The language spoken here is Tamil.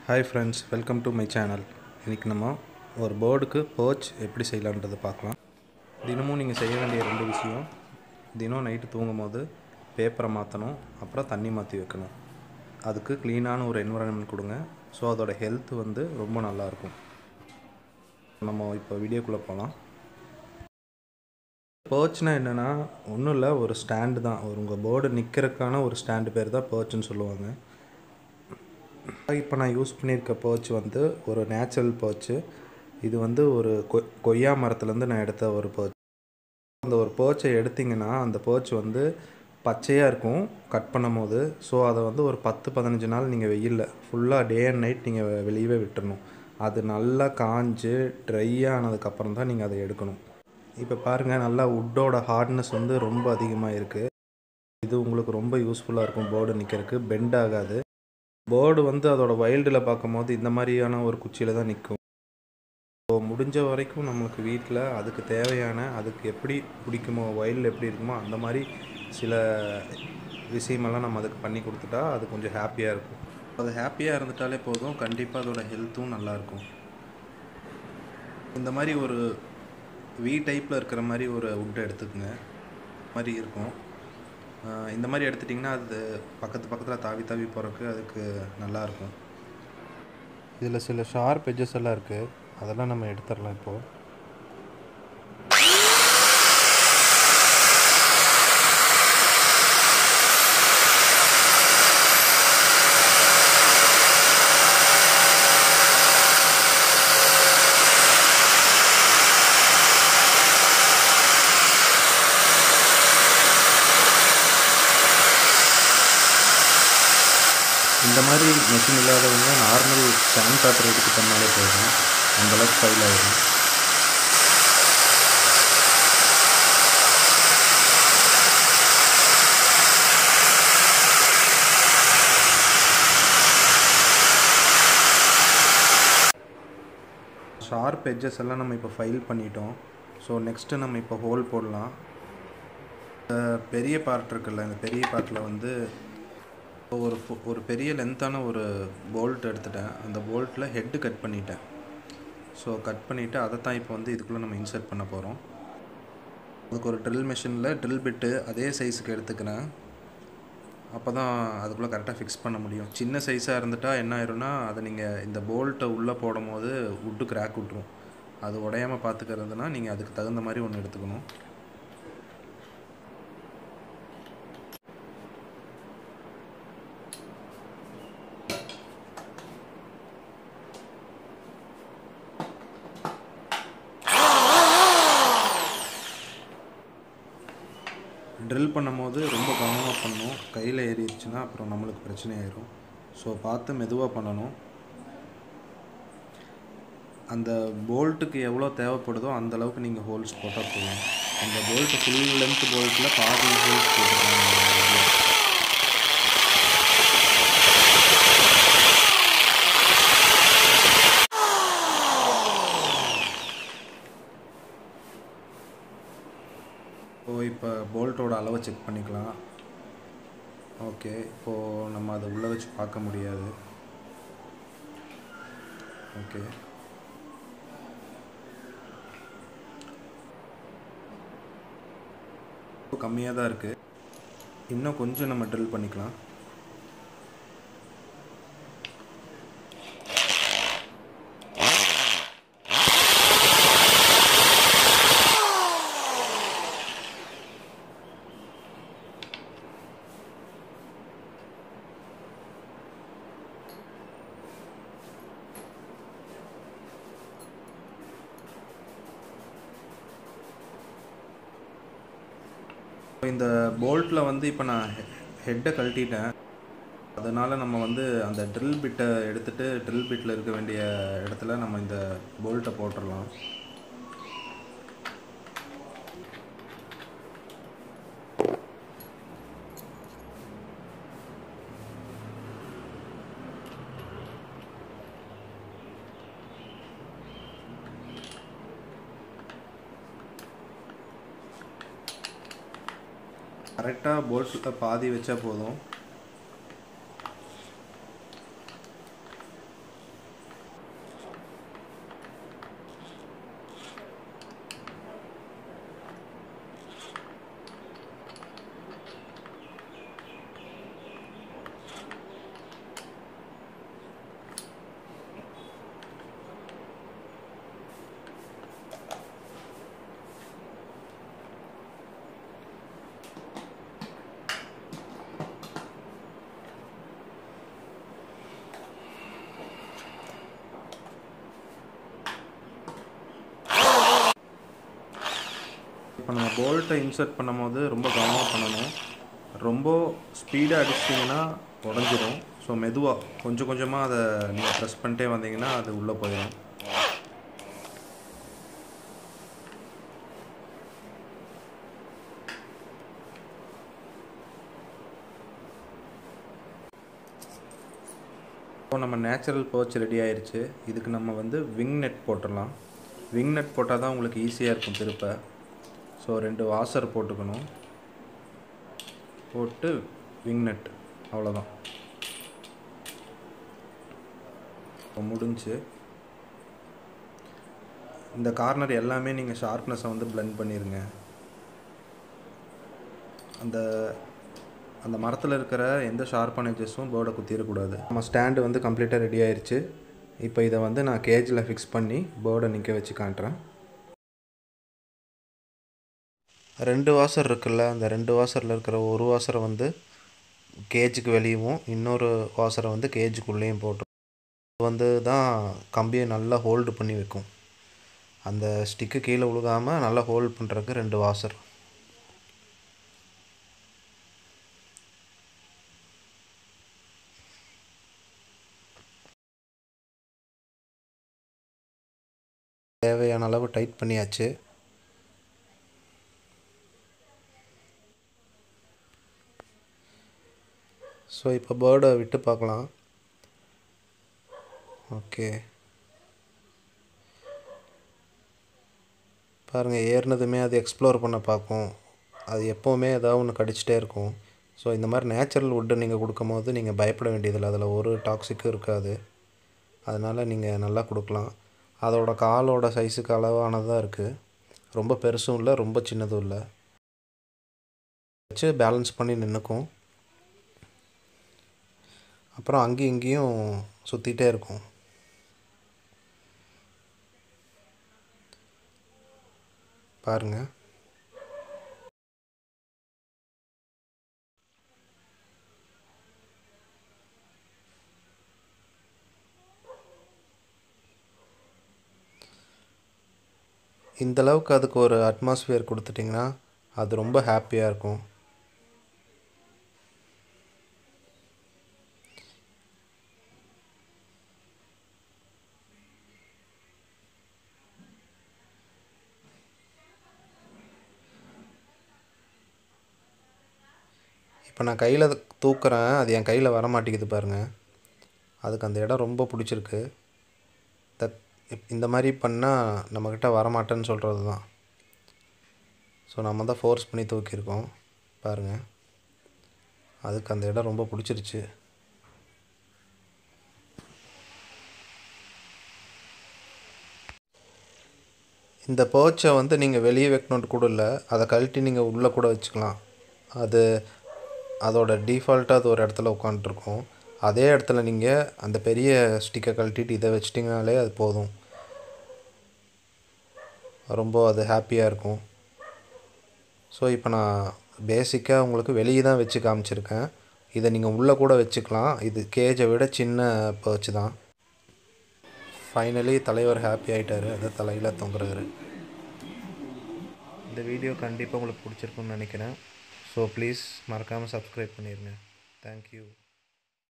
Hi friends, welcome to my channel. இன்னைக்கு நம்ம ஒரு பேர்டுக்கு perch எப்படி செய்யலாம்ன்றதை பார்க்கலாம். தினமும் நீங்கள் செய்ய வேண்டிய ரெண்டு விஷயம். தினம் நைட்டு தூங்கும்போது பேப்பரை மாற்றணும், அப்புறம் தண்ணி மாற்றி வைக்கணும். அதுக்கு க்ளீனான ஒரு என்விரான்மெண்ட் கொடுங்க. ஸோ அதோட ஹெல்த் வந்து ரொம்ப நல்லாயிருக்கும். நம்ம இப்போ வீடியோக்குள்ளே போகலாம். perchனா என்னென்னா ஒன்றும் இல்லை, ஒரு ஸ்டாண்டு தான். உங்கள் பேர்டு நிற்கிறதுக்கான ஒரு ஸ்டாண்டு பேர் தான் perchன்னு சொல்லுவாங்க. இப்போ நான் யூஸ் பண்ணியிருக்க perch வந்து ஒரு நேச்சுரல் perch. இது வந்து ஒரு கொய்யா மரத்துலேருந்து நான் எடுத்த ஒரு perch. அந்த ஒரு perch-ஐ எடுத்திங்கன்னா அந்த perch வந்து பச்சையாக இருக்கும் கட் பண்ணும் போது. ஸோ அதை வந்து ஒரு 10-15 நாள் நீங்கள் வெயிலில் ஃபுல்லாக டே அண்ட் நைட் நீங்கள் வெளியவே விட்டுறணும். அது நல்லா காஞ்சு ட்ரை ஆனதுக்கப்புறம் தான் நீங்கள் அதை எடுக்கணும். இப்போ பாருங்கள், நல்லா வுட்டோட ஹார்ட்னஸ் வந்து ரொம்ப அதிகமாக இருக்குது. இது உங்களுக்கு ரொம்ப யூஸ்ஃபுல்லாக இருக்கும். பேர்டு நிற்கிறதுக்கு பெண்ட் ஆகாது. பேர்டு வந்து அதோட வைல்டில் பார்க்கும்போது இந்த மாதிரியான ஒரு குச்சியில் தான் நிற்கும். ஸோ முடிஞ்ச வரைக்கும் நம்மளுக்கு வீட்டில் அதுக்கு தேவையான, அதுக்கு எப்படி பிடிக்குமோ, வைல்டில் எப்படி இருக்குமோ அந்த மாதிரி சில விஷயமெல்லாம் நம்ம அதுக்கு பண்ணி கொடுத்துட்டா அது கொஞ்சம் ஹாப்பியாக இருக்கும். அது ஹாப்பியாக இருந்துட்டாலே போதும், கண்டிப்பாக அதோட ஹெல்த்தும் நல்லாயிருக்கும். இந்த மாதிரி ஒரு வி டைப்பில் இருக்கிற மாதிரி ஒரு வுட் எடுத்துக்கோங்க. மாதிரி இருக்கும். இந்த மாதிரி எடுத்துட்டிங்கன்னா அது பக்கத்தில் தாவி போகிறதுக்கு அதுக்கு நல்லாயிருக்கும். இதில் சில ஷார்ப் எட்ஜஸ் எல்லாம் இருக்குது, அதெல்லாம் நம்ம எடுத்துடலாம். இப்போது இந்த மாதிரி மெஷின் இல்லாதவங்க நார்மல் சாண்ட் பேப்பர் எடுத்து பண்ணாலே போதும், அந்தளவுக்கு ஃபைல் ஆகிடும். ஷார்ப் எட்ஜஸ் எல்லாம் நம்ம இப்போ ஃபைல் பண்ணிட்டோம். ஸோ நெக்ஸ்ட்டு நம்ம இப்போ ஹோல் போடலாம். பெரிய பார்ட் இருக்குல்ல, இந்த பெரிய பார்ட்டில் வந்து ஒரு பெரிய லென்த்தான ஒரு போல்ட் எடுத்துட்டேன். அந்த போல்ட்டில் ஹெட்டு கட் பண்ணிட்டேன். ஸோ கட் பண்ணிவிட்டு அதை தான் இப்போ வந்து இதுக்குள்ளே நம்ம இன்சர்ட் பண்ண போகிறோம். அதுக்கு ஒரு ட்ரில் மிஷினில் ட்ரில் பிட்டு அதே சைஸுக்கு எடுத்துக்கிறேன். அப்போ தான் அதுக்குள்ளே கரெக்டாக ஃபிக்ஸ் பண்ண முடியும். சின்ன சைஸாக இருந்துட்டால் என்ன ஆயிரும்னா, அதை நீங்கள் இந்த போல்ட்டை உள்ளே போடும் போது வுட்டு கிராக் விட்ரும். அது உடையாமல் பார்த்துக்கிறதுனா நீங்கள் அதுக்கு தகுந்த மாதிரி ஒன்று எடுத்துக்கணும். ட்ரில் பண்ணும் போது ரொம்ப கவனமாக பண்ணணும். கையில் ஏறிடுச்சுன்னா அப்புறம் நம்மளுக்கு பிரச்சனை ஆயிரும். ஸோ பார்த்து மெதுவாக பண்ணணும். அந்த போல்ட்டுக்கு எவ்வளோ தேவைப்படுதோ அந்தளவுக்கு நீங்கள் ஹோல்ஸ் போட்டால் போதும். அந்த போல்ட்டு ஃபுல் லென்த் போல்ட்டில் பாதி ஹோல்ஸ் போட்டுருக்காங்க. இப்போ போல்ட்டோட அளவை செக் பண்ணிக்கலாம். ஓகே, இப்போது நம்ம அதை உள்ளே வச்சு பார்க்க முடியாது. ஓகே, கம்மியாக தான் இருக்குது. இன்னும் கொஞ்சம் நம்ம ட்ரில் பண்ணிக்கலாம். இந்த போல்ட்டில் வந்து இப்போ நான் ஹெட்டை கழட்டிட்டேன். அதனால் நம்ம வந்து அந்த ட்ரில் பிட்டை எடுத்துகிட்டு ட்ரில் பிட்டில் இருக்க வேண்டிய இடத்துல நம்ம இந்த போல்ட்டை போட்டுடலாம். கரெக்டாக போல்ட்டில் பாதி வச்சா போதும். இப்போ நம்ம போல்ட்டை இன்சர்ட் பண்ணும்போது ரொம்ப கவனமாக பண்ணணும். ரொம்ப ஸ்பீடாக அடிச்சிட்டிங்கன்னா உடஞ்சிரும். ஸோ மெதுவாக கொஞ்சம் கொஞ்சமாக அதை நீங்கள் ப்ரெஸ் பண்ணிட்டே வந்தீங்கன்னா அது உள்ளே போயிடும். இப்போ நம்ம நேச்சுரல் பர்ச் ரெடி ஆயிடுச்சு. இதுக்கு நம்ம வந்து விங் நெட் போட்டுடலாம். விங் நெட் போட்டால் தான் உங்களுக்கு ஈஸியாக இருக்கும் திருப்ப. ஸோ 2 வாசர் போட்டுக்கணும். போட்டு விங் நெட் அவ்வளோதான். இப்போ முடிஞ்சு இந்த கார்னர் எல்லாமே நீங்கள் ஷார்ப்னஸை வந்து பிளெண்ட் பண்ணிடுங்க. அந்த அந்த மரத்தில் இருக்கிற எந்த ஷார்ப்பான எட்ஜஸும் பேர்டை குத்திடக்கூடாது. நம்ம ஸ்டாண்டு வந்து கம்ப்ளீட்டாக ரெடி ஆயிடுச்சு. இப்போ இதை வந்து நான் கேஜில் ஃபிக்ஸ் பண்ணி பேர்டை நிற்க வச்சு காட்டுறேன். 2 வாசர் இருக்குல்ல, அந்த 2 வாசரில் இருக்கிற ஒரு வாசரை வந்து கேஜுக்கு வெளியவும் இன்னொரு வாசரை வந்து கேஜுக்குள்ளேயும் போட்டு வந்து தான் கம்பியை நல்லா ஹோல்டு பண்ணி வைக்கும். அந்த ஸ்டிக்கு கீழே விழுகாமல் நல்லா ஹோல்ட் பண்ணுறதுக்கு 2 வாசர். தேவையான அளவு டைட் பண்ணியாச்சு. ஸோ இப்போ பேர்டை விட்டு பார்க்கலாம். ஓகே, பாருங்கள், ஏறினதுமே அது எக்ஸ்ப்ளோர் பண்ண பார்க்கும். அது எப்போவுமே ஏதாவது ஒன்று கடிச்சிட்டே இருக்கும். ஸோ இந்த மாதிரி நேச்சுரல் வுட்டு நீங்கள் கொடுக்கும் போது நீங்கள் பயப்பட வேண்டியதில்லை. அதில் ஒரு டாக்ஸிக்கும் இருக்காது. அதனால் நீங்கள் நல்லா கொடுக்கலாம். அதோட காலோட சைஸுக்கு அளவானதாக இருக்குது. ரொம்ப பெருசும் இல்லை, ரொம்ப சின்னதும் இல்லை. வச்சு பேலன்ஸ் பண்ணி நின்றுக்கும். அப்புறம் அங்கேயும் இங்கேயும் சுற்றிகிட்டே இருக்கும். பாருங்கள், இந்தளவுக்கு அதுக்கு ஒரு அட்மாஸ்பியர் கொடுத்துட்டிங்கன்னா அது ரொம்ப ஹாப்பியாக இருக்கும். இப்போ நான் கையில் தூக்குறேன், அது என் கையில் வர மாட்டேங்குது பாருங்கள். அதுக்கு அந்த இடம் ரொம்ப பிடிச்சிருக்கு. இந்த மாதிரி பண்ணால் நம்மக்கிட்ட வரமாட்டேன்னு சொல்கிறது தான். ஸோ நம்ம தான் ஃபோர்ஸ் பண்ணி தூக்கியிருக்கோம் பாருங்கள். அதுக்கு அந்த இடம் ரொம்ப பிடிச்சிருச்சு. இந்த பர்ச்சை வந்து நீங்கள் வெளியே வைக்கணுன்ட்டு கூட இல்லை, அதை கழட்டி நீங்கள் உள்ளே கூட வச்சுக்கலாம். அது அதோட டிஃபால்ட்டாக அது ஒரு இடத்துல உட்காந்துருக்கும். அதே இடத்துல நீங்கள் அந்த பெரிய ஸ்டிக்கை கழட்டிட்டு இதை வச்சிட்டிங்கனாலே அது போதும். ரொம்ப அது ஹாப்பியாக இருக்கும். ஸோ இப்போ நான் பேசிக்காக உங்களுக்கு வெளியே தான் வச்சு காமிச்சிருக்கேன். இதை நீங்கள் உள்ளே கூட வச்சுக்கலாம். இது கேஜை விட சின்ன பர்ச் தான். ஃபைனலி தலைவர் ஹாப்பி ஆகிட்டார். அதை தலையில் தொங்குறாரு. இந்த வீடியோ கண்டிப்பாக உங்களுக்கு பிடிச்சிருக்குன்னு நினைக்கிறேன். ஸோ ப்ளீஸ் மறக்காமல் சப்ஸ்கிரைப் பண்ணிடுங்க. தேங்க்யூ.